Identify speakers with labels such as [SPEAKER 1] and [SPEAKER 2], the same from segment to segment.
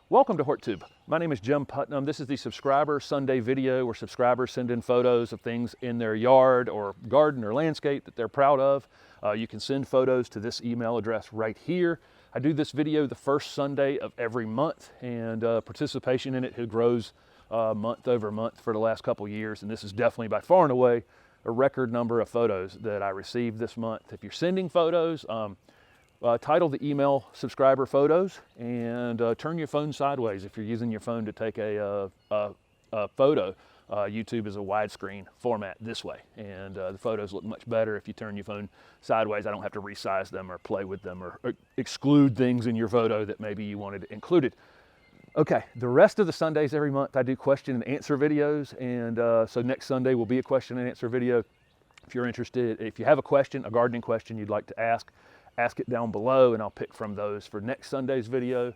[SPEAKER 1] Welcome to HortTube. My name is Jim Putnam. This is the Subscriber Sunday video where subscribers send in photos of things in their yard or garden or landscape that they're proud of. You can send photos to this email address right here. I do this video the first Sunday of every month, and participation in it grows month over month for the last couple years, and this is definitely by far and away a record number of photos that I received this month. If you're sending photos, title the email subscriber photos and turn your phone sideways if you're using your phone to take a photo. YouTube is a widescreen format this way, and the photos look much better if you turn your phone sideways. I don't have to resize them or play with them or exclude things in your photo that maybe you wanted included. Okay, the rest of the Sundays every month I do question and answer videos, and so next Sunday will be a question and answer video. If you're interested, if you have a question, a gardening question you'd like to ask it down below, and I'll pick from those for next Sunday's video.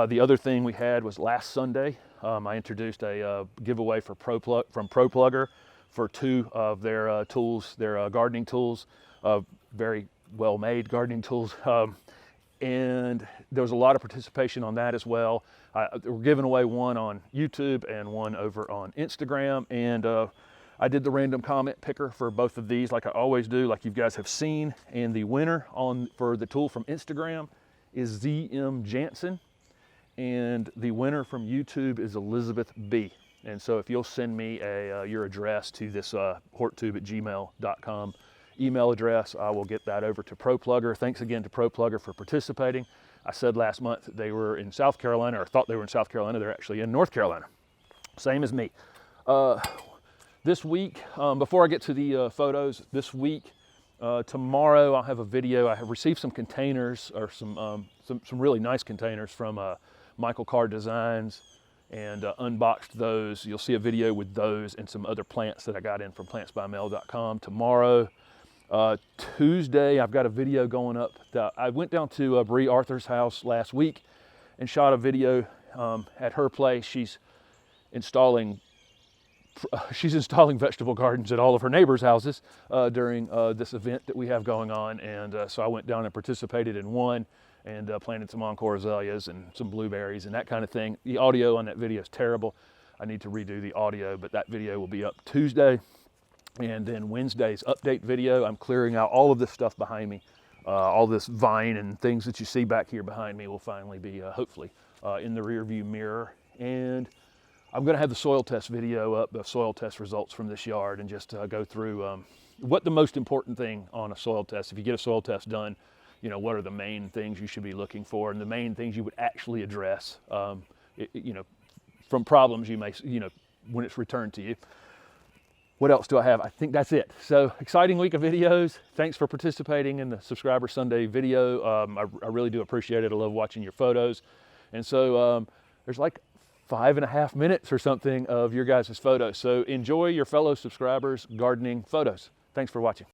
[SPEAKER 1] The other thing we had was last Sunday, I introduced a giveaway from ProPlugger for two of their tools, their gardening tools, very well-made gardening tools. And there was a lot of participation on that as well. We're giving away one on YouTube and one over on Instagram, and I did the random comment picker for both of these like I always do, like you guys have seen, and the winner for the tool from Instagram is ZM Jansen, and the winner from YouTube is Elizabeth B. And so if you'll send me your address to this horttube@gmail.com email address, I will get that over to ProPlugger. Thanks again to ProPlugger for participating. I said last month that they were in South Carolina, or thought they were in South Carolina. They're actually in North Carolina, same as me. This week, before I get to the photos, this week, tomorrow I'll have a video. I have received some containers, or some really nice containers from Michael Carr Designs, and unboxed those. You'll see a video with those and some other plants that I got in from plantsbymail.com tomorrow. Tuesday, I've got a video going up. I went down to Bree Arthur's house last week and shot a video at her place. She's installing vegetable gardens at all of her neighbors' houses during this event that we have going on, and so I went down and participated in one, and planted some encore azaleas and some blueberries and that kind of thing. The audio on that video is terrible. I need to redo the audio, but that video will be up Tuesday. And then Wednesday's update video, I'm clearing out all of this stuff behind me. All this vine and things that you see back here behind me will finally be hopefully in the rear view mirror. And I'm going to have the soil test video up, the soil test results from this yard, and just go through what the most important thing on a soil test. If you get a soil test done, you know, what are the main things you should be looking for, and the main things you would actually address, you know, from problems you may, you know, when it's returned to you. What else do I have? I think that's it. So exciting week of videos. Thanks for participating in the Subscriber Sunday video. I really do appreciate it. I love watching your photos. And so there's like 5.5 minutes or something of your guys' photos. So enjoy your fellow subscribers' gardening photos. Thanks for watching.